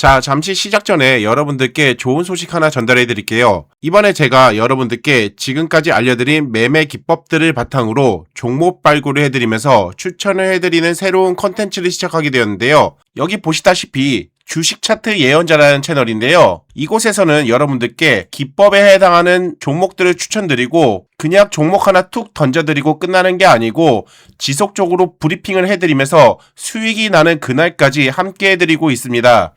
자, 잠시 시작 전에 여러분들께 좋은 소식 하나 전달해 드릴게요. 이번에 제가 여러분들께 지금까지 알려드린 매매 기법들을 바탕으로 종목 발굴을 해드리면서 추천을 해드리는 새로운 컨텐츠를 시작하게 되었는데요. 여기 보시다시피 주식 차트 예언자라는 채널인데요. 이곳에서는 여러분들께 기법에 해당하는 종목들을 추천드리고 그냥 종목 하나 툭 던져드리고 끝나는 게 아니고 지속적으로 브리핑을 해드리면서 수익이 나는 그날까지 함께 해드리고 있습니다.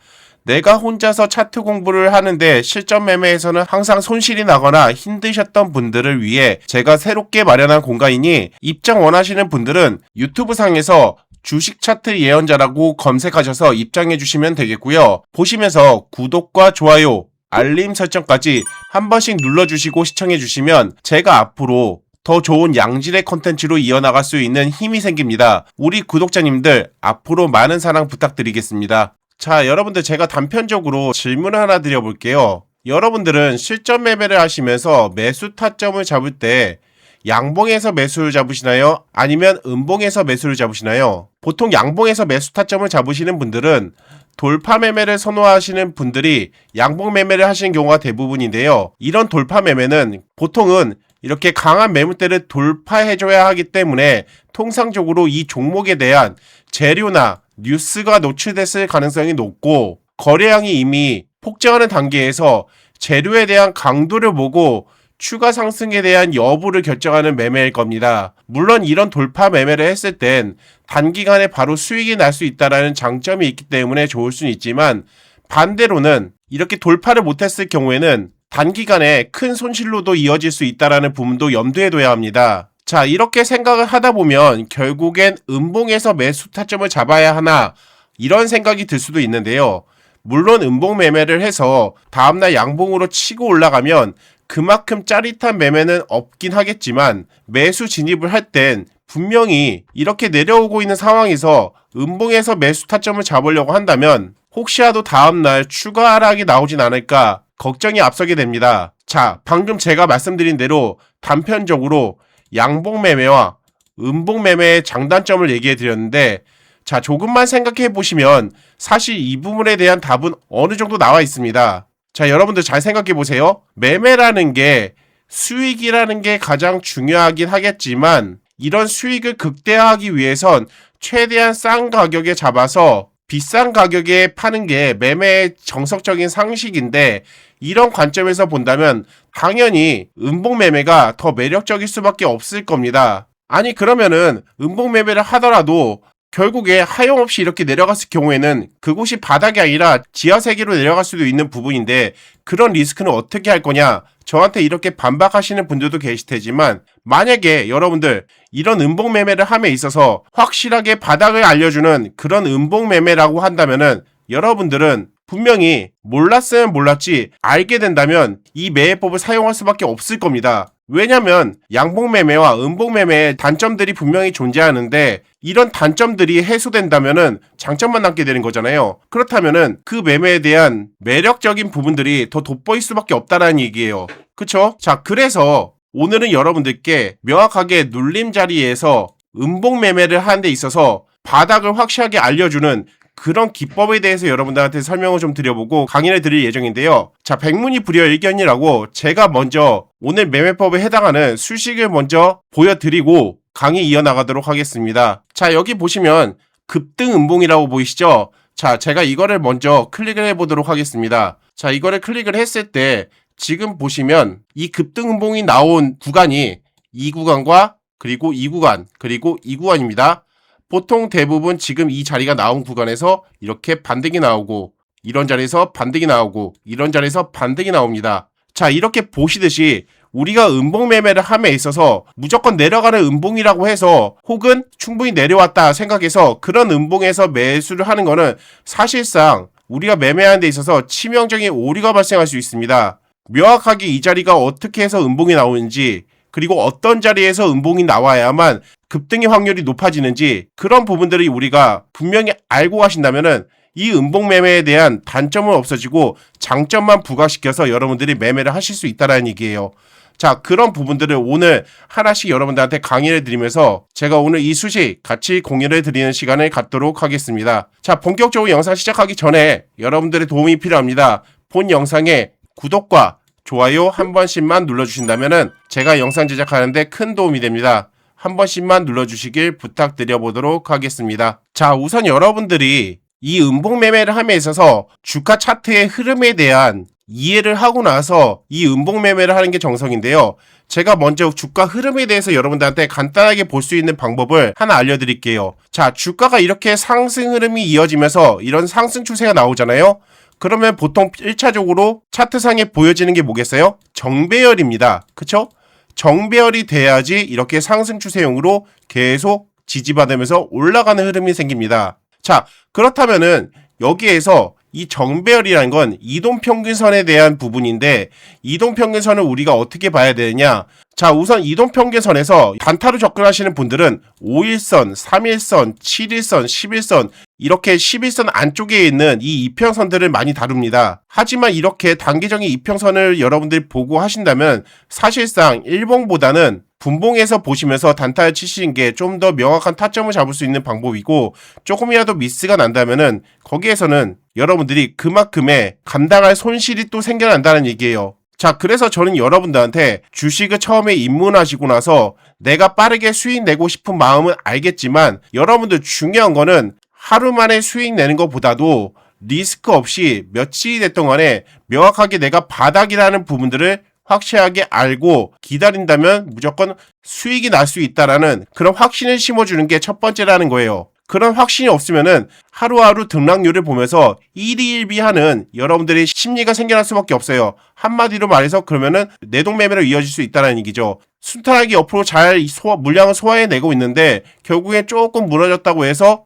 내가 혼자서 차트 공부를 하는데 실전 매매에서는 항상 손실이 나거나 힘드셨던 분들을 위해 제가 새롭게 마련한 공간이니 입장 원하시는 분들은 유튜브 상에서 주식 차트 예언자라고 검색하셔서 입장해 주시면 되겠고요. 보시면서 구독과 좋아요, 알림 설정까지 한 번씩 눌러주시고 시청해 주시면 제가 앞으로 더 좋은 양질의 컨텐츠로 이어나갈 수 있는 힘이 생깁니다. 우리 구독자님들 앞으로 많은 사랑 부탁드리겠습니다. 자, 여러분들 제가 단편적으로 질문을 하나 드려볼게요. 여러분들은 실전 매매를 하시면서 매수 타점을 잡을 때 양봉에서 매수를 잡으시나요? 아니면 음봉에서 매수를 잡으시나요? 보통 양봉에서 매수 타점을 잡으시는 분들은 돌파 매매를 선호하시는 분들이 양봉 매매를 하시는 경우가 대부분인데요. 이런 돌파 매매는 보통은 이렇게 강한 매물대를 돌파해줘야 하기 때문에 통상적으로 이 종목에 대한 재료나 뉴스가 노출됐을 가능성이 높고 거래량이 이미 폭증하는 단계에서 재료에 대한 강도를 보고 추가 상승에 대한 여부를 결정하는 매매일 겁니다. 물론 이런 돌파 매매를 했을 땐 단기간에 바로 수익이 날 수 있다는 장점이 있기 때문에 좋을 수는 있지만 반대로는 이렇게 돌파를 못했을 경우에는 단기간에 큰 손실로도 이어질 수 있다는 부분도 염두에 둬야 합니다. 자, 이렇게 생각을 하다 보면 결국엔 음봉에서 매수 타점을 잡아야 하나 이런 생각이 들 수도 있는데요. 물론 음봉 매매를 해서 다음날 양봉으로 치고 올라가면 그만큼 짜릿한 매매는 없긴 하겠지만 매수 진입을 할 땐 분명히 이렇게 내려오고 있는 상황에서 음봉에서 매수 타점을 잡으려고 한다면 혹시라도 다음날 추가 하락이 나오진 않을까 걱정이 앞서게 됩니다. 자, 방금 제가 말씀드린 대로 단편적으로 양봉 매매와 음봉 매매의 장단점을 얘기해 드렸는데 자, 조금만 생각해 보시면 사실 이 부분에 대한 답은 어느 정도 나와 있습니다. 자, 여러분들 잘 생각해 보세요. 매매라는 게 수익이라는 게 가장 중요하긴 하겠지만 이런 수익을 극대화하기 위해선 최대한 싼 가격에 잡아서 비싼 가격에 파는 게 매매의 정석적인 상식인데 이런 관점에서 본다면 당연히 음봉 매매가 더 매력적일 수밖에 없을 겁니다. 아니 그러면은 음봉 매매를 하더라도 결국에 하염없이 이렇게 내려갔을 경우에는 그곳이 바닥이 아니라 지하 세계로 내려갈 수도 있는 부분인데 그런 리스크는 어떻게 할 거냐? 저한테 이렇게 반박하시는 분들도 계실 테지만 만약에 여러분들 이런 음봉 매매를 함에 있어서 확실하게 바닥을 알려주는 그런 음봉 매매라고 한다면은 여러분들은 분명히 몰랐으면 몰랐지 알게 된다면 이 매매법을 사용할 수밖에 없을 겁니다. 왜냐면 양봉 매매와 음봉 매매의 단점들이 분명히 존재하는데 이런 단점들이 해소된다면은 장점만 남게 되는 거잖아요. 그렇다면은 그 매매에 대한 매력적인 부분들이 더 돋보일 수밖에 없다라는 얘기예요. 그쵸? 자, 그래서 오늘은 여러분들께 명확하게 눌림 자리에서 음봉 매매를 하는 데 있어서 바닥을 확실하게 알려주는 그런 기법에 대해서 여러분들한테 설명을 좀 드려보고 강의를 드릴 예정인데요. 자, 백문이불여일견이라고 제가 먼저 오늘 매매법에 해당하는 수식을 먼저 보여드리고 강의 이어나가도록 하겠습니다. 자, 여기 보시면 급등 음봉이라고 보이시죠? 자, 제가 이거를 먼저 클릭을 해보도록 하겠습니다. 자, 이거를 클릭을 했을 때 지금 보시면 이 급등 음봉이 나온 구간이 이 구간과 그리고 이 구간 그리고 이 구간입니다. 보통 대부분 지금 이 자리가 나온 구간에서 이렇게 반등이 나오고 이런 자리에서 반등이 나오고 이런 자리에서 반등이 나옵니다. 자, 이렇게 보시듯이 우리가 음봉 매매를 함에 있어서 무조건 내려가는 음봉이라고 해서 혹은 충분히 내려왔다 생각해서 그런 음봉에서 매수를 하는 거는 사실상 우리가 매매하는 데 있어서 치명적인 오류가 발생할 수 있습니다. 명확하게 이 자리가 어떻게 해서 음봉이 나오는지 그리고 어떤 자리에서 음봉이 나와야만 급등의 확률이 높아지는지 그런 부분들이 우리가 분명히 알고 가신다면은 이 음봉 매매에 대한 단점은 없어지고 장점만 부각시켜서 여러분들이 매매를 하실 수 있다는 얘기예요. 자, 그런 부분들을 오늘 하나씩 여러분들한테 강의를 드리면서 제가 오늘 이 수식 같이 공유를 드리는 시간을 갖도록 하겠습니다. 자, 본격적으로 영상 시작하기 전에 여러분들의 도움이 필요합니다. 본 영상에 구독과 좋아요 한 번씩만 눌러주신다면 제가 영상 제작하는데 큰 도움이 됩니다. 한 번씩만 눌러주시길 부탁드려 보도록 하겠습니다. 자, 우선 여러분들이 이 음봉매매를 함에 있어서 주가 차트의 흐름에 대한 이해를 하고 나서 이 음봉매매를 하는 게 정석인데요. 제가 먼저 주가 흐름에 대해서 여러분들한테 간단하게 볼 수 있는 방법을 하나 알려드릴게요. 자, 주가가 이렇게 상승 흐름이 이어지면서 이런 상승 추세가 나오잖아요. 그러면 보통 1차적으로 차트상에 보여지는 게 뭐겠어요? 정배열입니다. 그쵸? 정배열이 돼야지 이렇게 상승 추세형으로 계속 지지받으면서 올라가는 흐름이 생깁니다. 자, 그렇다면은 여기에서 이 정배열이라는 건 이동평균선에 대한 부분인데 이동평균선을 우리가 어떻게 봐야 되느냐. 자, 우선 이동평균선에서 단타로 접근하시는 분들은 5일선, 3일선, 7일선, 11선 이렇게 11선 안쪽에 있는 이 이평선들을 많이 다룹니다. 하지만 이렇게 단기적인 이평선을 여러분들이 보고 하신다면 사실상 일봉보다는 분봉에서 보시면서 단타를 치시는 게 좀 더 명확한 타점을 잡을 수 있는 방법이고 조금이라도 미스가 난다면은 거기에서는 여러분들이 그만큼의 감당할 손실이 또 생겨난다는 얘기예요. 자, 그래서 저는 여러분들한테 주식을 처음에 입문하시고 나서 내가 빠르게 수익 내고 싶은 마음은 알겠지만 여러분들 중요한 거는 하루 만에 수익 내는 것보다도 리스크 없이 며칠이 됐던 간에 명확하게 내가 바닥이라는 부분들을 확실하게 알고 기다린다면 무조건 수익이 날 수 있다라는 그런 확신을 심어주는 게 첫 번째라는 거예요. 그런 확신이 없으면은 하루하루 등락률을 보면서 1위 1비하는 여러분들의 심리가 생겨날 수밖에 없어요. 한마디로 말해서 그러면은 내동매매로 이어질 수 있다는 얘기죠. 순탄하게 옆으로 잘 물량을 소화해내고 있는데 결국엔 조금 무너졌다고 해서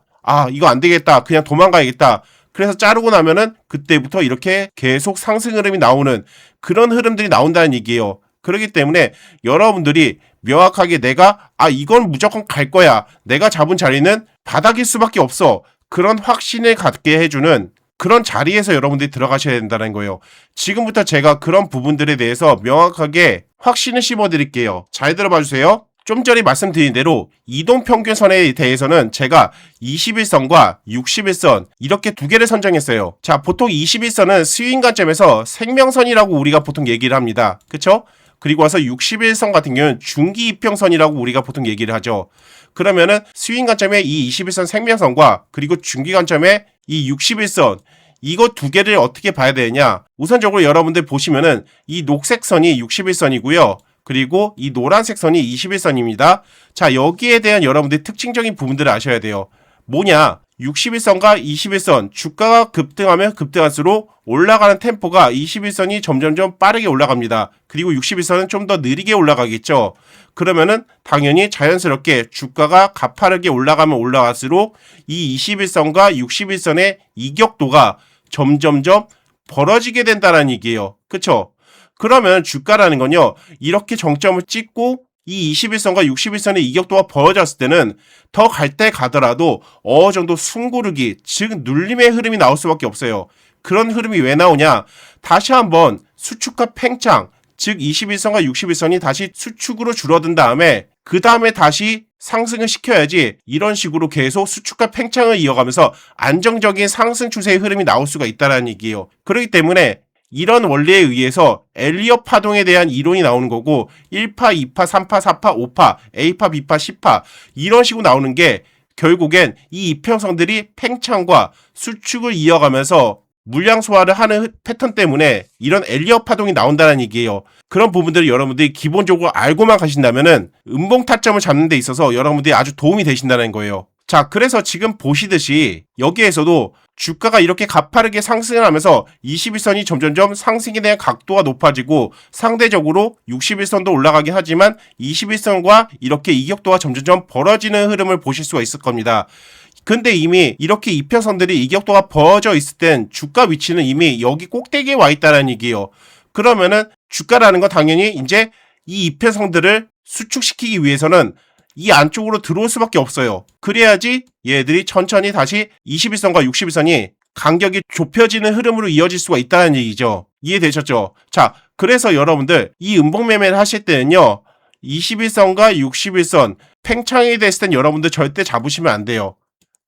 이거 안 되겠다. 그냥 도망가야겠다. 그래서 자르고 나면은 그때부터 이렇게 계속 상승 흐름이 나오는 그런 흐름들이 나온다는 얘기예요. 그렇기 때문에 여러분들이 명확하게 내가 이건 무조건 갈 거야. 내가 잡은 자리는 바닥일 수밖에 없어. 그런 확신을 갖게 해주는 그런 자리에서 여러분들이 들어가셔야 된다는 거예요. 지금부터 제가 그런 부분들에 대해서 명확하게 확신을 심어드릴게요. 잘 들어봐 주세요. 좀 전에 말씀드린 대로 이동평균선에 대해서는 제가 21선과 61선 이렇게 두 개를 선정했어요. 자, 보통 21선은 스윙 관점에서 생명선이라고 우리가 보통 얘기를 합니다. 그쵸? 그리고 와서 61선 같은 경우는 중기 이평선이라고 우리가 보통 얘기를 하죠. 그러면은 스윙 관점의 이 21선 생명선과 그리고 중기 관점의 이 61선 이거 두 개를 어떻게 봐야 되느냐. 우선적으로 여러분들 보시면은 이 녹색 선이 61선이고요. 그리고 이 노란색 선이 21선입니다. 자, 여기에 대한 여러분들의 특징적인 부분들을 아셔야 돼요. 뭐냐? 61선과 21선 주가가 급등하면 급등할수록 올라가는 템포가 21선이 점점점 빠르게 올라갑니다. 그리고 61선은 좀 더 느리게 올라가겠죠. 그러면은 당연히 자연스럽게 주가가 가파르게 올라가면 올라갈수록 이 21선과 61선의 이격도가 점점점 벌어지게 된다는 얘기예요. 그쵸? 그러면 주가라는 건요, 이렇게 정점을 찍고 이 21선과 61선의 이격도가 벌어졌을 때는 더 갈 때 가더라도 어느 정도 숨고르기, 즉 눌림의 흐름이 나올 수밖에 없어요. 그런 흐름이 왜 나오냐? 다시 한번 수축과 팽창, 즉 21선과 61선이 다시 수축으로 줄어든 다음에 그 다음에 다시 상승을 시켜야지 이런 식으로 계속 수축과 팽창을 이어가면서 안정적인 상승 추세의 흐름이 나올 수가 있다는 얘기예요. 그렇기 때문에 이런 원리에 의해서 엘리엇 파동에 대한 이론이 나오는 거고 1파, 2파, 3파, 4파, 5파, A파, B파, C파 이런 식으로 나오는 게 결국엔 이 이평선들이 팽창과 수축을 이어가면서 물량 소화를 하는 패턴 때문에 이런 엘리엇 파동이 나온다는 얘기예요. 그런 부분들을 여러분들이 기본적으로 알고만 가신다면은 음봉 타점을 잡는 데 있어서 여러분들이 아주 도움이 되신다는 거예요. 자, 그래서 지금 보시듯이 여기에서도 주가가 이렇게 가파르게 상승을 하면서 21선이 점점점 상승에 대한 각도가 높아지고 상대적으로 61선도 올라가긴 하지만 21선과 이렇게 이격도가 점점점 벌어지는 흐름을 보실 수가 있을 겁니다. 근데 이미 이렇게 이평선들이 이격도가 벌어져 있을 땐 주가 위치는 이미 여기 꼭대기에 와 있다는 얘기예요. 그러면은 주가라는 건 당연히 이제 이 이평선들을 수축시키기 위해서는 이 안쪽으로 들어올 수밖에 없어요. 그래야지 얘들이 천천히 다시 21선과 61선이 간격이 좁혀지는 흐름으로 이어질 수가 있다는 얘기죠. 이해되셨죠? 자, 그래서 여러분들 이 음봉매매를 하실 때는요, 21선과 61선 팽창이 됐을 땐 여러분들 절대 잡으시면 안 돼요.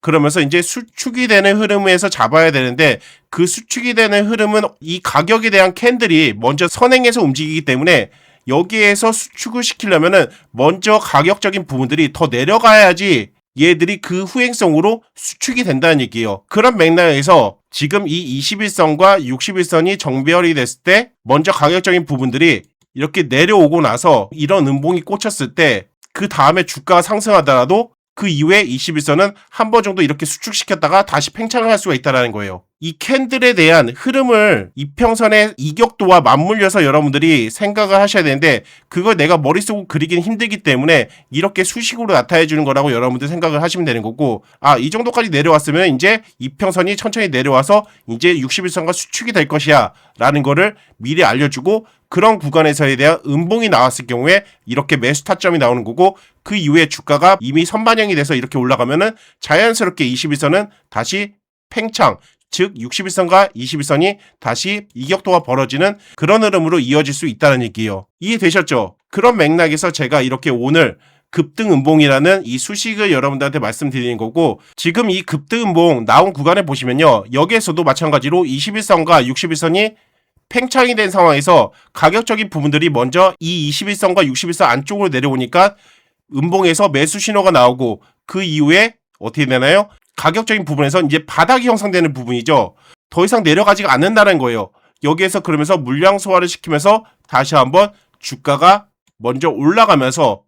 그러면서 이제 수축이 되는 흐름에서 잡아야 되는데, 그 수축이 되는 흐름은 이 가격에 대한 캔들이 먼저 선행해서 움직이기 때문에 여기에서 수축을 시키려면은 먼저 가격적인 부분들이 더 내려가야지 얘들이 그 후행성으로 수축이 된다는 얘기예요. 그런 맥락에서 지금 이 21선과 61선이 정배열이 됐을 때 먼저 가격적인 부분들이 이렇게 내려오고 나서 이런 음봉이 꽂혔을 때 그 다음에 주가가 상승하더라도 그 이후에 21선은 한 번 정도 이렇게 수축시켰다가 다시 팽창을 할 수가 있다는 거예요. 이 캔들에 대한 흐름을 이평선의 이격도와 맞물려서 여러분들이 생각을 하셔야 되는데, 그걸 내가 머릿속으로 그리기는 힘들기 때문에 이렇게 수식으로 나타내 주는 거라고 여러분들 생각을 하시면 되는 거고, 이 정도까지 내려왔으면 이제 이평선이 천천히 내려와서 이제 61선과 수축이 될 것이야 라는 거를 미리 알려주고, 그런 구간에서에 대한 음봉이 나왔을 경우에 이렇게 매수 타점이 나오는 거고, 그 이후에 주가가 이미 선반영이 돼서 이렇게 올라가면은 자연스럽게 21선은 다시 팽창, 즉 61선과 21선이 다시 이격도가 벌어지는 그런 흐름으로 이어질 수 있다는 얘기예요. 이해되셨죠? 그런 맥락에서 제가 이렇게 오늘 급등 음봉이라는 이 수식을 여러분들한테 말씀드리는 거고, 지금 이 급등 음봉 나온 구간에 보시면요, 여기에서도 마찬가지로 21선과 61선이 팽창이 된 상황에서 가격적인 부분들이 먼저 이 21선과 61선 안쪽으로 내려오니까 음봉에서 매수 신호가 나오고, 그 이후에 어떻게 되나요? 가격적인 부분에서 이제 바닥이 형성되는 부분이죠. 더 이상 내려가지가 않는다는 거예요. 여기에서 그러면서 물량 소화를 시키면서 다시 한번 주가가 먼저 올라가면서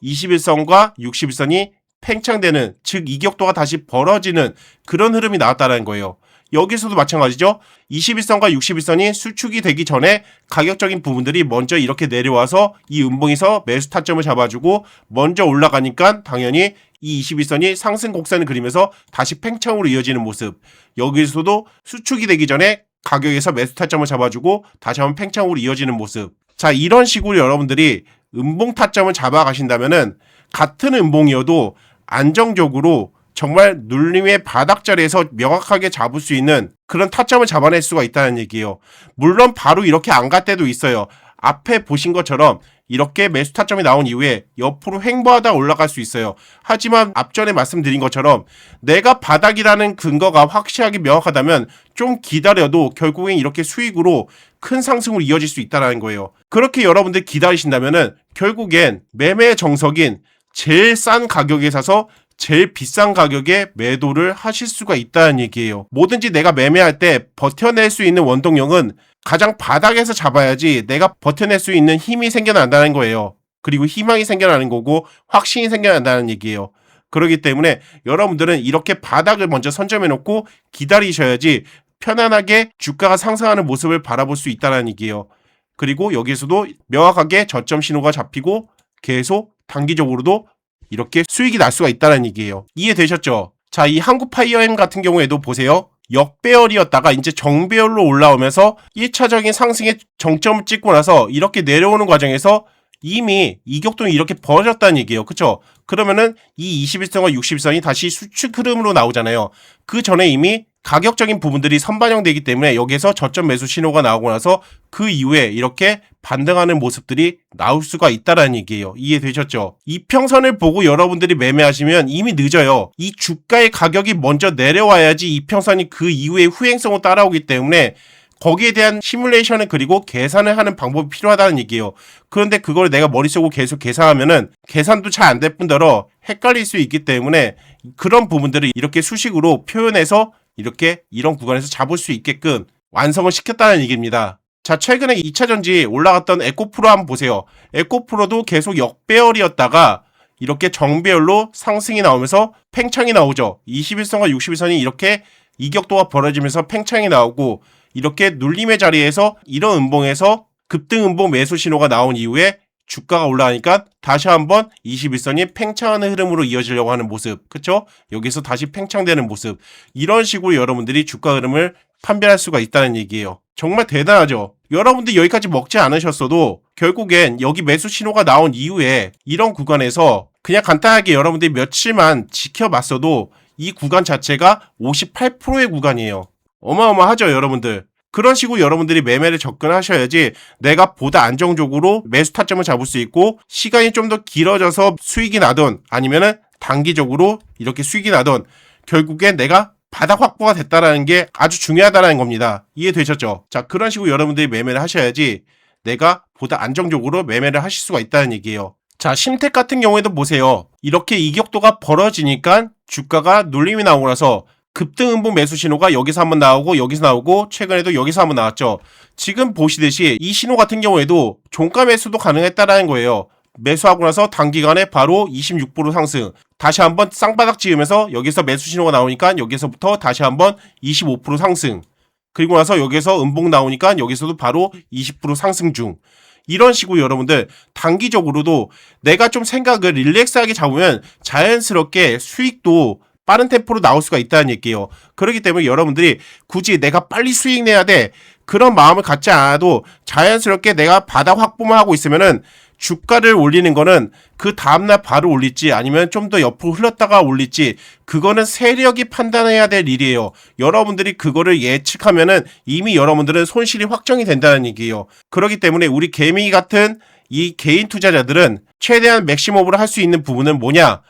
21선과 61선이 팽창되는, 즉 이격도가 다시 벌어지는 그런 흐름이 나왔다는 거예요. 여기서도 마찬가지죠. 21선과 61선이 수축이 되기 전에 가격적인 부분들이 먼저 이렇게 내려와서 이 음봉에서 매수 타점을 잡아주고 먼저 올라가니까 당연히 이 21선이 상승 곡선을 그리면서 다시 팽창으로 이어지는 모습. 여기서도 수축이 되기 전에 가격에서 매수 타점을 잡아주고 다시 한번 팽창으로 이어지는 모습. 자, 이런 식으로 여러분들이 음봉 타점을 잡아가신다면은 같은 음봉이어도 안정적으로 정말 눌림의 바닥 자리에서 명확하게 잡을 수 있는 그런 타점을 잡아낼 수가 있다는 얘기예요. 물론 바로 이렇게 안 갈 때도 있어요. 앞에 보신 것처럼 이렇게 매수 타점이 나온 이후에 옆으로 횡보하다 올라갈 수 있어요. 하지만 앞전에 말씀드린 것처럼 내가 바닥이라는 근거가 확실하게 명확하다면 좀 기다려도 결국엔 이렇게 수익으로 큰 상승으로 이어질 수 있다는 거예요. 그렇게 여러분들 기다리신다면은 결국엔 매매의 정석인 제일 싼 가격에 사서 제일 비싼 가격에 매도를 하실 수가 있다는 얘기예요. 뭐든지 내가 매매할 때 버텨낼 수 있는 원동력은 가장 바닥에서 잡아야지 내가 버텨낼 수 있는 힘이 생겨난다는 거예요. 그리고 희망이 생겨나는 거고 확신이 생겨난다는 얘기예요. 그렇기 때문에 여러분들은 이렇게 바닥을 먼저 선점해 놓고 기다리셔야지 편안하게 주가가 상승하는 모습을 바라볼 수 있다는 얘기예요. 그리고 여기에서도 명확하게 저점 신호가 잡히고 계속 단기적으로도 이렇게 수익이 날 수가 있다는 얘기예요. 이해되셨죠? 자, 이 한국파이어엠 같은 경우에도 보세요. 역배열이었다가 이제 정배열로 올라오면서 1차적인 상승의 정점을 찍고 나서 이렇게 내려오는 과정에서 이미 이격동이 이렇게 벌어졌다는 얘기예요. 그쵸? 그러면은 이 21선과 61선이 다시 수축 흐름으로 나오잖아요. 그 전에 이미 가격적인 부분들이 선반영되기 때문에 여기에서 저점 매수 신호가 나오고 나서 그 이후에 이렇게 반등하는 모습들이 나올 수가 있다라는 얘기예요. 이해되셨죠? 이평선을 보고 여러분들이 매매하시면 이미 늦어요. 이 주가의 가격이 먼저 내려와야지 이평선이 그 이후에 후행성으로 따라오기 때문에 거기에 대한 시뮬레이션을 그리고 계산을 하는 방법이 필요하다는 얘기예요. 그런데 그걸 내가 머릿속으로 계속 계산하면은 계산도 잘 안 될 뿐더러 헷갈릴 수 있기 때문에 그런 부분들을 이렇게 수식으로 표현해서 이렇게 이런 구간에서 잡을 수 있게끔 완성을 시켰다는 얘기입니다. 자, 최근에 2차전지 올라갔던 에코프로 한번 보세요. 에코프로도 계속 역배열이었다가 이렇게 정배열로 상승이 나오면서 팽창이 나오죠. 21선과 61선이 이렇게 이격도가 벌어지면서 팽창이 나오고 이렇게 눌림의 자리에서 이런 음봉에서 급등 음봉 매수 신호가 나온 이후에 주가가 올라가니까 다시 한번 21선이 팽창하는 흐름으로 이어지려고 하는 모습. 그쵸? 여기서 다시 팽창되는 모습. 이런 식으로 여러분들이 주가 흐름을 판별할 수가 있다는 얘기예요. 정말 대단하죠? 여러분들 여기까지 먹지 않으셨어도 결국엔 여기 매수 신호가 나온 이후에 이런 구간에서 그냥 간단하게 여러분들이 며칠만 지켜봤어도 이 구간 자체가 58%의 구간이에요. 어마어마하죠, 여러분들? 그런 식으로 여러분들이 매매를 접근하셔야지 내가 보다 안정적으로 매수 타점을 잡을 수 있고 시간이 좀 더 길어져서 수익이 나든 아니면은 단기적으로 이렇게 수익이 나든 결국엔 내가 바닥 확보가 됐다라는 게 아주 중요하다는 겁니다. 이해되셨죠? 자, 그런 식으로 여러분들이 매매를 하셔야지 내가 보다 안정적으로 매매를 하실 수가 있다는 얘기예요. 자, 심택 같은 경우에도 보세요. 이렇게 이격도가 벌어지니까 주가가 눌림이 나오고 나서 급등음봉 매수 신호가 여기서 한번 나오고 여기서 나오고 최근에도 여기서 한번 나왔죠. 지금 보시듯이 이 신호 같은 경우에도 종가 매수도 가능했다라는 거예요. 매수하고 나서 단기간에 바로 26% 상승, 다시 한번 쌍바닥 지으면서 여기서 매수 신호가 나오니까 여기서부터 다시 한번 25% 상승, 그리고 나서 여기서 음봉 나오니까 여기서도 바로 20% 상승 중. 이런 식으로 여러분들 단기적으로도 내가 좀 생각을 릴렉스하게 잡으면 자연스럽게 수익도 빠른 템포로 나올 수가 있다는 얘기예요. 그렇기 때문에 여러분들이 굳이 내가 빨리 수익 내야 돼 그런 마음을 갖지 않아도 자연스럽게 내가 바닥 확보만 하고 있으면은 주가를 올리는 거는 그 다음날 바로 올릴지 아니면 좀 더 옆으로 흘렀다가 올릴지 그거는 세력이 판단해야 될 일이에요. 여러분들이 그거를 예측하면은 이미 여러분들은 손실이 확정이 된다는 얘기예요. 그렇기 때문에 우리 개미 같은 이 개인 투자자들은 최대한 맥시멈으로 할 수 있는 부분은 뭐냐?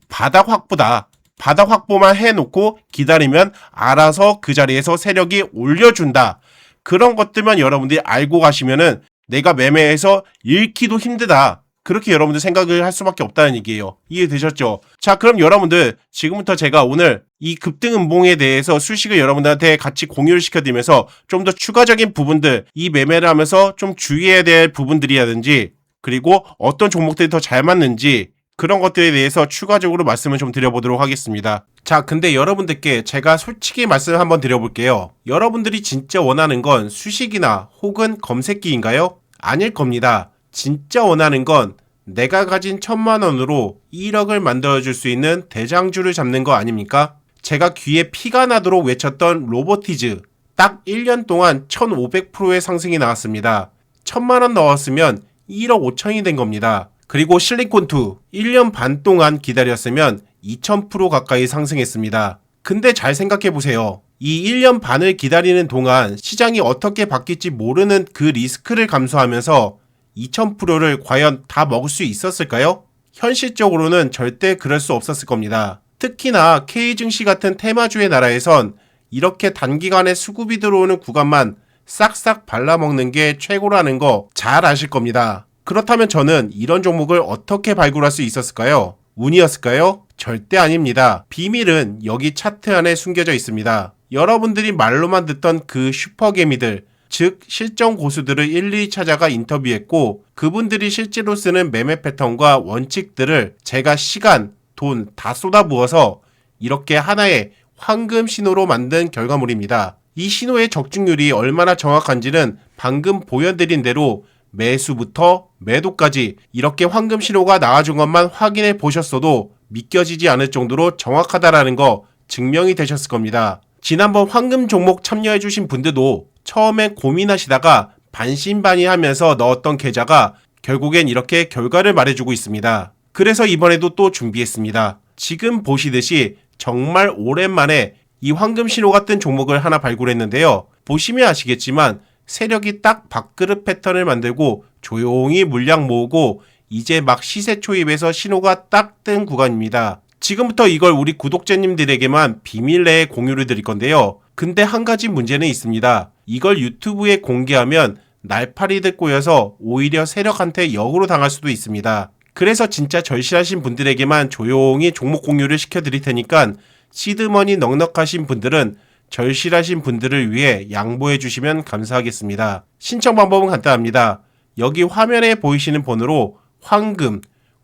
바닥 확보다. 바닥 확보만 해놓고 기다리면 알아서 그 자리에서 세력이 올려준다. 그런 것들만 여러분들이 알고 가시면은 내가 매매해서 잃기도 힘들다. 그렇게 여러분들 생각을 할 수밖에 없다는 얘기예요. 이해되셨죠? 자, 그럼 여러분들 지금부터 제가 오늘 이 급등음봉에 대해서 수식을 여러분들한테 같이 공유를 시켜드리면서 좀 더 추가적인 부분들, 이 매매를 하면서 좀 주의해야 될 부분들이라든지 그리고 어떤 종목들이 더 잘 맞는지 그런 것들에 대해서 추가적으로 말씀을 좀 드려보도록 하겠습니다. 자, 근데 여러분들께 제가 솔직히 말씀을 한번 드려볼게요. 여러분들이 진짜 원하는 건 수식이나 혹은 검색기인가요? 아닐 겁니다. 진짜 원하는 건 내가 가진 1,000만 원으로 1억을 만들어줄 수 있는 대장주를 잡는 거 아닙니까? 제가 귀에 피가 나도록 외쳤던 로보티즈 딱 1년 동안 1,500%의 상승이 나왔습니다. 1,000만 원 넣었으면 1억 5천이 된 겁니다. 그리고 실리콘2 1년 반 동안 기다렸으면 2000% 가까이 상승했습니다. 근데 잘 생각해보세요. 이 1년 반을 기다리는 동안 시장이 어떻게 바뀔지 모르는 그 리스크를 감수하면서 2000%를 과연 다 먹을 수 있었을까요? 현실적으로는 절대 그럴 수 없었을 겁니다. 특히나 K증시 같은 테마주의 나라에선 이렇게 단기간에 수급이 들어오는 구간만 싹싹 발라먹는 게 최고라는 거 잘 아실 겁니다. 그렇다면 저는 이런 종목을 어떻게 발굴할 수 있었을까요? 운이었을까요? 절대 아닙니다. 비밀은 여기 차트 안에 숨겨져 있습니다. 여러분들이 말로만 듣던 그 슈퍼개미들, 즉 실전 고수들을 일일이 찾아가 인터뷰했고 그분들이 실제로 쓰는 매매 패턴과 원칙들을 제가 시간, 돈 다 쏟아부어서 이렇게 하나의 황금 신호로 만든 결과물입니다. 이 신호의 적중률이 얼마나 정확한지는 방금 보여드린 대로 매수부터 매도까지 이렇게 황금 신호가 나와준 것만 확인해 보셨어도 믿겨지지 않을 정도로 정확하다라는 거 증명이 되셨을 겁니다. 지난번 황금 종목 참여해 주신 분들도 처음에 고민하시다가 반신반의하면서 넣었던 계좌가 결국엔 이렇게 결과를 말해주고 있습니다. 그래서 이번에도 또 준비했습니다. 지금 보시듯이 정말 오랜만에 이 황금 신호 같은 종목을 하나 발굴했는데요. 보시면 아시겠지만 세력이 딱 밥그릇 패턴을 만들고 조용히 물량 모으고 이제 막 시세 초입에서 신호가 딱 뜬 구간입니다. 지금부터 이걸 우리 구독자님들에게만 비밀 내에 공유를 드릴 건데요. 근데 한 가지 문제는 있습니다. 이걸 유튜브에 공개하면 날파리들 꼬여서 오히려 세력한테 역으로 당할 수도 있습니다. 그래서 진짜 절실하신 분들에게만 조용히 종목 공유를 시켜드릴 테니까 시드머니 넉넉하신 분들은 절실하신 분들을 위해 양보해 주시면 감사하겠습니다. 신청 방법은 간단합니다. 여기 화면에 보이시는 번호로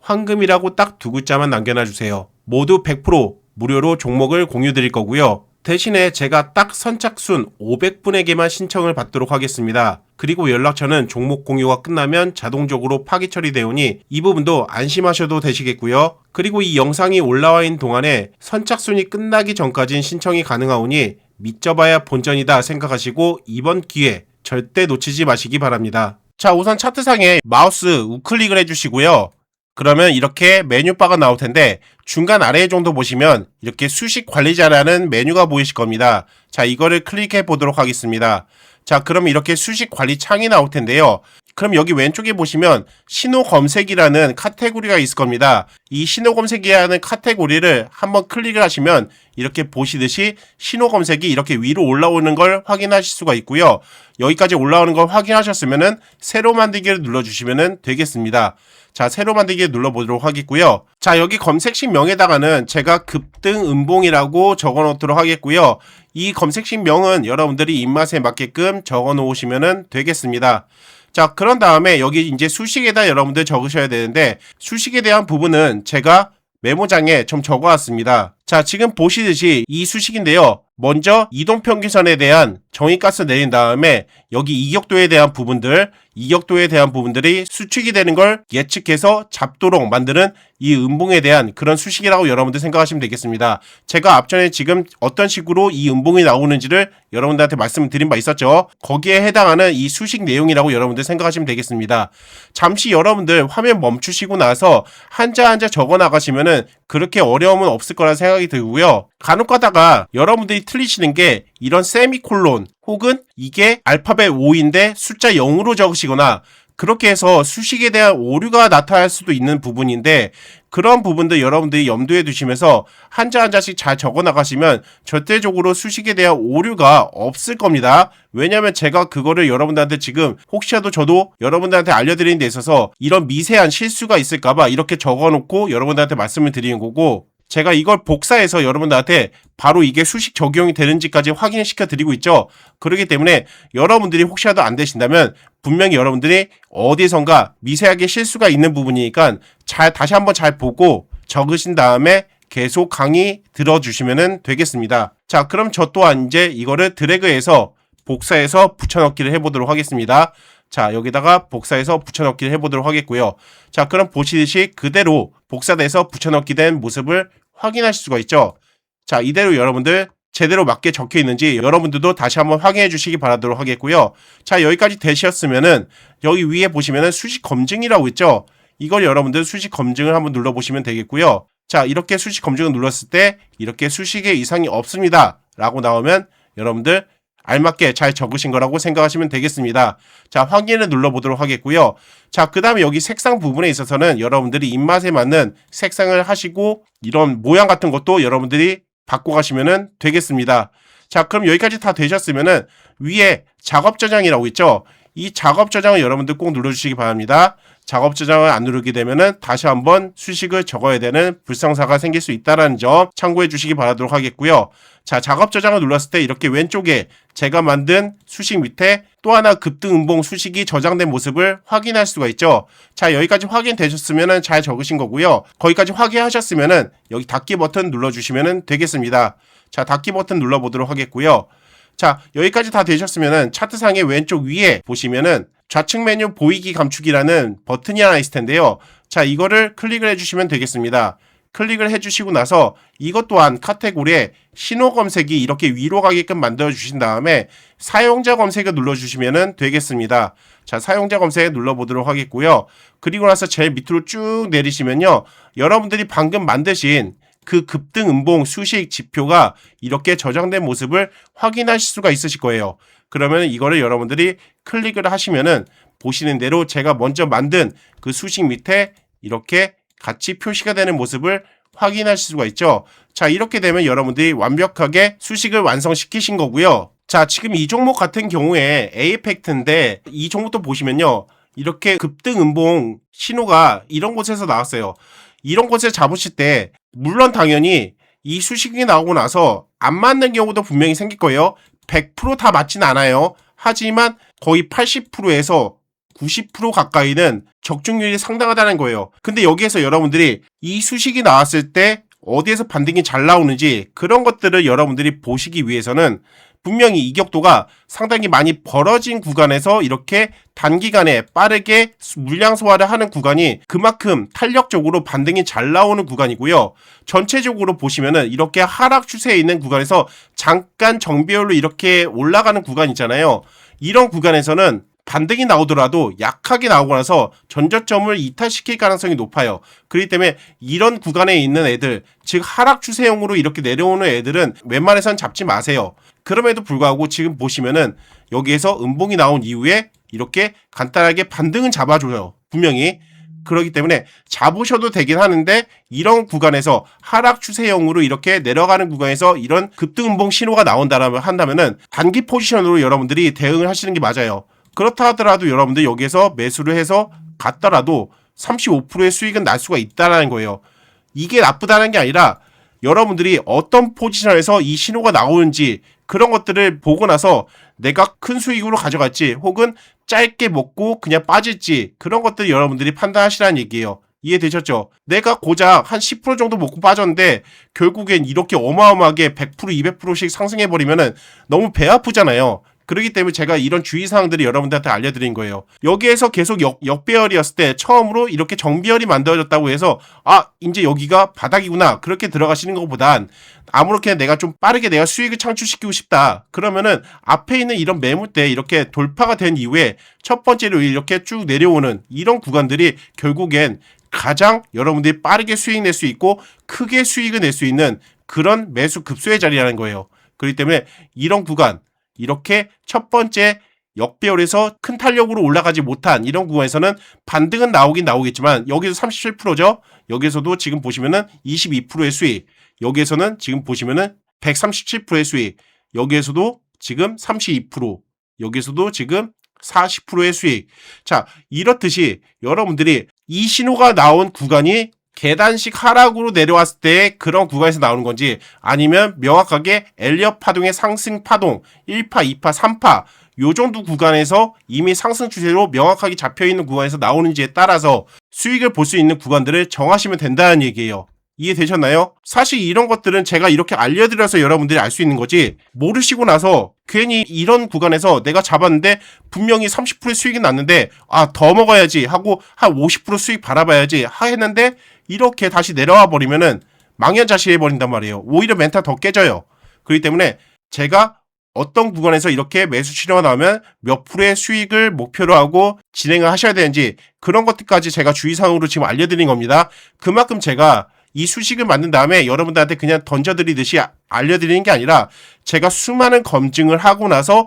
황금이라고 딱 두 글자만 남겨놔 주세요. 모두 100% 무료로 종목을 공유 드릴 거고요. 대신에 제가 딱 선착순 500분에게만 신청을 받도록 하겠습니다. 그리고 연락처는 종목 공유가 끝나면 자동적으로 파기 처리되오니 이 부분도 안심하셔도 되시겠고요. 그리고 이 영상이 올라와 있는 동안에 선착순이 끝나기 전까진 신청이 가능하오니 믿져봐야 본전이다 생각하시고 이번 기회 절대 놓치지 마시기 바랍니다. 자, 우선 차트상에 마우스 우클릭을 해주시고요. 그러면 이렇게 메뉴바가 나올 텐데 중간 아래 정도 보시면 이렇게 수식 관리자라는 메뉴가 보이실 겁니다. 자, 이거를 클릭해 보도록 하겠습니다. 자, 그럼 이렇게 수식 관리 창이 나올 텐데요. 그럼 여기 왼쪽에 보시면 신호 검색이라는 카테고리가 있을 겁니다. 이 신호 검색이라는 카테고리를 한번 클릭을 하시면 이렇게 보시듯이 신호 검색이 이렇게 위로 올라오는 걸 확인하실 수가 있고요. 여기까지 올라오는 걸 확인하셨으면은 새로 만들기를 눌러주시면 되겠습니다. 자, 새로 만들기 눌러보도록 하겠고요. 자, 여기 검색식 명에다가는 제가 급등 음봉이라고 적어 놓도록 하겠고요. 이 검색식 명은 여러분들이 입맛에 맞게끔 적어 놓으시면 되겠습니다. 자, 그런 다음에 여기 이제 수식에다 여러분들 적으셔야 되는데, 수식에 대한 부분은 제가 메모장에 좀 적어왔습니다. 자, 지금 보시듯이 이 수식인데요. 먼저 이동평균선에 대한 정의가스 내린 다음에 여기 이격도에 대한 부분들이 수축이 되는 걸 예측해서 잡도록 만드는 이 음봉에 대한 그런 수식이라고 여러분들 생각하시면 되겠습니다. 제가 앞전에 지금 어떤 식으로 이 음봉이 나오는지를 여러분들한테 말씀을 드린 바 있었죠. 거기에 해당하는 이 수식 내용이라고 여러분들 생각하시면 되겠습니다. 잠시 여러분들 화면 멈추시고 나서 한자 한자 적어 나가시면은 그렇게 어려움은 없을 거라 생각이 들고요. 간혹 가다가 여러분들이 틀리시는 게 이런 세미콜론 혹은 이게 알파벳 5인데 숫자 0으로 적으시거나 그렇게 해서 수식에 대한 오류가 나타날 수도 있는 부분인데, 그런 부분들 여러분들이 염두에 두시면서 한자 한자씩 잘 적어 나가시면 절대적으로 수식에 대한 오류가 없을 겁니다. 왜냐면 제가 그거를 여러분들한테 지금 혹시라도 저도 여러분들한테 알려드리는 데 있어서 이런 미세한 실수가 있을까봐 이렇게 적어 놓고 여러분들한테 말씀을 드리는 거고, 제가 이걸 복사해서 여러분들한테 바로 이게 수식 적용이 되는지까지 확인을 시켜드리고 있죠. 그렇기 때문에 여러분들이 혹시라도 안 되신다면 분명히 여러분들이 어디선가 미세하게 실수가 있는 부분이니까 다시 한번 잘 보고 적으신 다음에 계속 강의 들어주시면 되겠습니다. 자, 그럼 저 또한 이제 이거를 드래그해서 복사해서 붙여넣기를 해보도록 하겠습니다. 자, 여기다가 복사해서 붙여넣기를 해보도록 하겠고요. 자, 그럼 보시듯이 그대로 복사돼서 붙여넣기 된 모습을 확인하실 수가 있죠. 자, 이대로 여러분들 제대로 맞게 적혀 있는지 여러분들도 다시 한번 확인해 주시기 바라도록 하겠고요. 자, 여기까지 되셨으면은 여기 위에 보시면은 수식 검증이라고 있죠. 이걸 여러분들 수식 검증을 한번 눌러보시면 되겠고요. 자, 이렇게 수식 검증을 눌렀을 때 이렇게 수식에 이상이 없습니다 라고 나오면 여러분들 알맞게 잘 적으신 거라고 생각하시면 되겠습니다. 자, 확인을 눌러보도록 하겠고요. 자, 그 다음에 여기 색상 부분에 있어서는 여러분들이 입맛에 맞는 색상을 하시고 이런 모양 같은 것도 여러분들이 바꿔가시면 되겠습니다. 자, 그럼 여기까지 다 되셨으면은 위에 작업 저장이라고 있죠. 이 작업 저장을 여러분들 꼭 눌러주시기 바랍니다. 작업 저장을 안 누르게 되면은 다시 한번 수식을 적어야 되는 불상사가 생길 수 있다는 점 참고해 주시기 바라도록 하겠고요. 자, 작업 저장을 눌렀을 때 이렇게 왼쪽에 제가 만든 수식 밑에 또 하나 급등 음봉 수식이 저장된 모습을 확인할 수가 있죠. 자, 여기까지 확인되셨으면은 잘 적으신 거고요. 거기까지 확인하셨으면은 여기 닫기 버튼 눌러주시면 되겠습니다. 자, 닫기 버튼 눌러보도록 하겠고요. 자, 여기까지 다 되셨으면은 차트상의 왼쪽 위에 보시면은 좌측 메뉴 보이기 감축이라는 버튼이 하나 있을 텐데요. 자, 이거를 클릭을 해주시면 되겠습니다. 클릭을 해주시고 나서 이것 또한 카테고리에 신호 검색이 이렇게 위로 가게끔 만들어 주신 다음에 사용자 검색을 눌러주시면 되겠습니다. 자, 사용자 검색 눌러보도록 하겠고요. 그리고 나서 제일 밑으로 쭉 내리시면요. 여러분들이 방금 만드신 그 급등 음봉 수식 지표가 이렇게 저장된 모습을 확인하실 수가 있으실 거예요. 그러면 이거를 여러분들이 클릭을 하시면은 보시는 대로 제가 먼저 만든 그 수식 밑에 이렇게 같이 표시가 되는 모습을 확인하실 수가 있죠. 자, 이렇게 되면 여러분들이 완벽하게 수식을 완성시키신 거고요. 자, 지금 이 종목 같은 경우에 A팩트인데 이 종목도 보시면요. 이렇게 급등 음봉 신호가 이런 곳에서 나왔어요. 이런 곳에 잡으실 때 물론 당연히 이 수식이 나오고 나서 안 맞는 경우도 분명히 생길 거예요. 100% 다 맞진 않아요. 하지만 거의 80%에서 90% 가까이는 적중률이 상당하다는 거예요. 근데 여기에서 여러분들이 이 수식이 나왔을 때 어디에서 반등이 잘 나오는지 그런 것들을 여러분들이 보시기 위해서는 분명히 이격도가 상당히 많이 벌어진 구간에서 이렇게 단기간에 빠르게 물량 소화를 하는 구간이 그만큼 탄력적으로 반등이 잘 나오는 구간이고요. 전체적으로 보시면은 이렇게 하락 추세에 있는 구간에서 잠깐 정배열로 이렇게 올라가는 구간 있잖아요. 이런 구간에서는 반등이 나오더라도 약하게 나오고 나서 전저점을 이탈시킬 가능성이 높아요. 그렇기 때문에 이런 구간에 있는 애들, 즉 하락 추세형으로 이렇게 내려오는 애들은 웬만해선 잡지 마세요. 그럼에도 불구하고 지금 보시면은 여기에서 음봉이 나온 이후에 이렇게 간단하게 반등은 잡아줘요. 분명히. 그렇기 때문에 잡으셔도 되긴 하는데 이런 구간에서 하락 추세형으로 이렇게 내려가는 구간에서 이런 급등음봉 신호가 한다면은 단기 포지션으로 여러분들이 대응을 하시는 게 맞아요. 그렇다 하더라도 여러분들 여기에서 매수를 해서 갔더라도 35%의 수익은 날 수가 있다는 거예요. 이게 나쁘다는 게 아니라 여러분들이 어떤 포지션에서 이 신호가 나오는지 그런 것들을 보고 나서 내가 큰 수익으로 가져갈지 혹은 짧게 먹고 그냥 빠질지 그런 것들 여러분들이 판단하시라는 얘기예요. 이해되셨죠? 내가 고작 한 10% 정도 먹고 빠졌는데 결국엔 이렇게 어마어마하게 100%, 200%씩 상승해버리면은 너무 배 아프잖아요. 그렇기 때문에 제가 이런 주의사항들이 여러분들한테 알려드린 거예요. 여기에서 계속 역배열이었을 때 처음으로 이렇게 정배열이 만들어졌다고 해서 이제 여기가 바닥이구나 그렇게 들어가시는 것보단 아무렇게 내가 좀 빠르게 내가 수익을 창출시키고 싶다. 그러면은 앞에 있는 이런 매물대 이렇게 돌파가 된 이후에 첫 번째로 이렇게 쭉 내려오는 이런 구간들이 결국엔 가장 여러분들이 빠르게 수익 낼 수 있고 크게 수익을 낼 수 있는 그런 매수 급소의 자리라는 거예요. 그렇기 때문에 이런 구간 이렇게 첫 번째 역배열에서 큰 탄력으로 올라가지 못한 이런 구간에서는 반등은 나오긴 나오겠지만 여기서 37%죠. 여기서도 지금 보시면은 22%의 수익. 여기에서는 지금 보시면은 137%의 수익. 여기에서도 지금 32%. 여기에서도 지금 40%의 수익. 자, 이렇듯이 여러분들이 이 신호가 나온 구간이 계단식 하락으로 내려왔을 때 그런 구간에서 나오는 건지 아니면 명확하게 엘리엇 파동의 상승 파동 1파, 2파, 3파 요 정도 구간에서 이미 상승 추세로 명확하게 잡혀있는 구간에서 나오는지에 따라서 수익을 볼 수 있는 구간들을 정하시면 된다는 얘기예요. 이해되셨나요? 사실 이런 것들은 제가 이렇게 알려드려서 여러분들이 알 수 있는 거지 모르시고 나서 괜히 이런 구간에서 내가 잡았는데 분명히 30%의 수익이 났는데 더 먹어야지 하고 한 50% 수익 바라봐야지 했는데 이렇게 다시 내려와 버리면은 망연자실해 버린단 말이에요. 오히려 멘탈 더 깨져요. 그렇기 때문에 제가 어떤 구간에서 이렇게 매수 신호가 나오면 몇 프로의 수익을 목표로 하고 진행을 하셔야 되는지 그런 것들까지 제가 주의사항으로 지금 알려드린 겁니다. 그만큼 제가 이 수식을 만든 다음에 여러분들한테 그냥 던져드리듯이 알려드리는 게 아니라 제가 수많은 검증을 하고 나서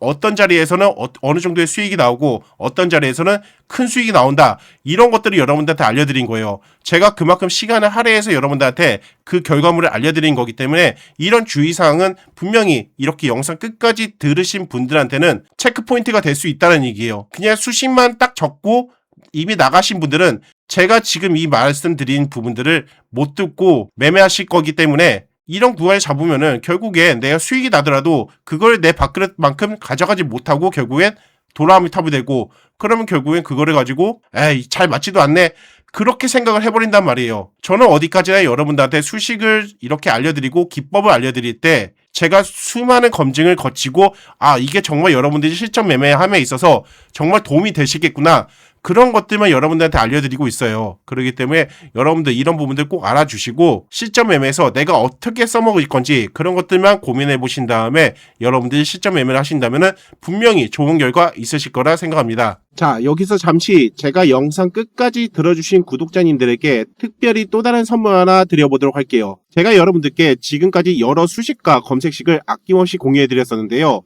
어떤 자리에서는 어느 정도의 수익이 나오고 어떤 자리에서는 큰 수익이 나온다 이런 것들을 여러분들한테 알려드린 거예요. 제가 그만큼 시간을 할애해서 여러분들한테 그 결과물을 알려드린 거기 때문에 이런 주의사항은 분명히 이렇게 영상 끝까지 들으신 분들한테는 체크포인트가 될 수 있다는 얘기예요. 그냥 수식만 딱 적고 이미 나가신 분들은 제가 지금 이 말씀드린 부분들을 못 듣고 매매하실 거기 때문에 이런 구간을 잡으면은 결국엔 내가 수익이 나더라도 그걸 내 밥그릇만큼 가져가지 못하고 결국엔 돌아오미 탑이 되고 그러면 결국엔 그거를 가지고 잘 맞지도 않네 그렇게 생각을 해버린단 말이에요. 저는 어디까지나 여러분들한테 수식을 이렇게 알려드리고 기법을 알려드릴 때 제가 수많은 검증을 거치고 이게 정말 여러분들이 실전 매매함에 있어서 정말 도움이 되시겠구나 그런 것들만 여러분들한테 알려드리고 있어요. 그렇기 때문에 여러분들 이런 부분들 꼭 알아주시고 실전 매매에서 내가 어떻게 써먹을 건지 그런 것들만 고민해 보신 다음에 여러분들이 실전 매매를 하신다면 분명히 좋은 결과 있으실 거라 생각합니다. 자, 여기서 잠시 제가 영상 끝까지 들어주신 구독자님들에게 특별히 또 다른 선물 하나 드려보도록 할게요. 제가 여러분들께 지금까지 여러 수식과 검색식을 아낌없이 공유해 드렸었는데요.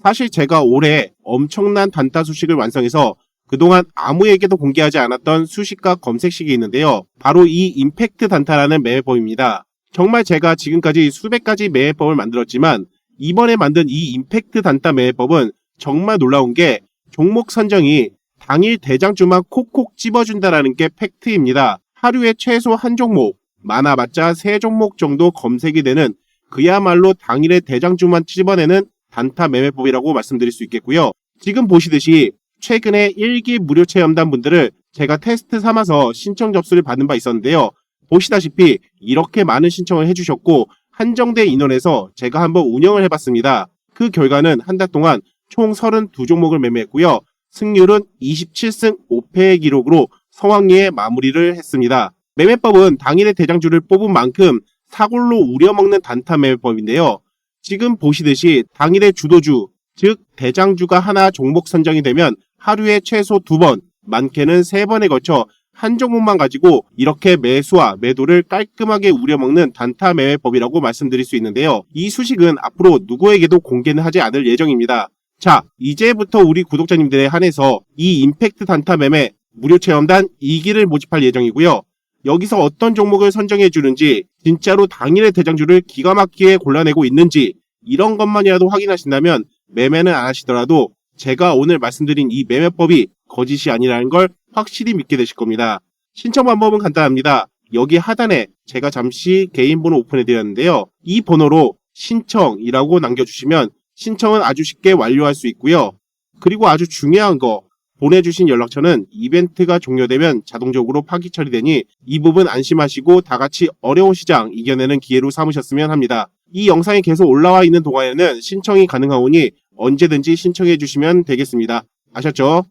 사실 제가 올해 엄청난 단타 수식을 완성해서 그동안 아무에게도 공개하지 않았던 수식과 검색식이 있는데요. 바로 이 임팩트 단타라는 매매법입니다. 정말 제가 지금까지 수백 가지 매매법을 만들었지만 이번에 만든 이 임팩트 단타 매매법은 정말 놀라운 게 종목 선정이 당일 대장주만 콕콕 집어준다라는 게 팩트입니다. 하루에 최소 한 종목, 많아봤자 3종목 정도 검색이 되는 그야말로 당일의 대장주만 집어내는 단타 매매법이라고 말씀드릴 수 있겠고요. 지금 보시듯이 최근에 1기 무료 체험단 분들을 제가 테스트 삼아서 신청 접수를 받은 바 있었는데요. 보시다시피 이렇게 많은 신청을 해주셨고 한정된 인원에서 제가 한번 운영을 해봤습니다. 그 결과는 한 달 동안 총 32종목을 매매했고요. 승률은 27승 5패의 기록으로 성황리에 마무리를 했습니다. 매매법은 당일의 대장주를 뽑은 만큼 사골로 우려먹는 단타 매매법인데요. 지금 보시듯이 당일의 주도주, 즉 대장주가 하나 종목 선정이 되면 하루에 최소 2번, 많게는 3번에 걸쳐 한 종목만 가지고 이렇게 매수와 매도를 깔끔하게 우려먹는 단타 매매법이라고 말씀드릴 수 있는데요. 이 수식은 앞으로 누구에게도 공개는 하지 않을 예정입니다. 자, 이제부터 우리 구독자님들에 한해서 이 임팩트 단타 매매 무료 체험단 2기를 모집할 예정이고요. 여기서 어떤 종목을 선정해 주는지, 진짜로 당일의 대장주를 기가 막히게 골라내고 있는지 이런 것만이라도 확인하신다면 매매는 안 하시더라도 제가 오늘 말씀드린 이 매매법이 거짓이 아니라는 걸 확실히 믿게 되실 겁니다. 신청 방법은 간단합니다. 여기 하단에 제가 잠시 개인 번호 오픈해 드렸는데요. 이 번호로 신청이라고 남겨주시면 신청은 아주 쉽게 완료할 수 있고요. 그리고 아주 중요한 거, 보내주신 연락처는 이벤트가 종료되면 자동적으로 파기 처리되니 이 부분 안심하시고 다같이 어려운 시장 이겨내는 기회로 삼으셨으면 합니다. 이 영상이 계속 올라와 있는 동안에는 신청이 가능하오니 언제든지 신청해 주시면 되겠습니다. 아셨죠?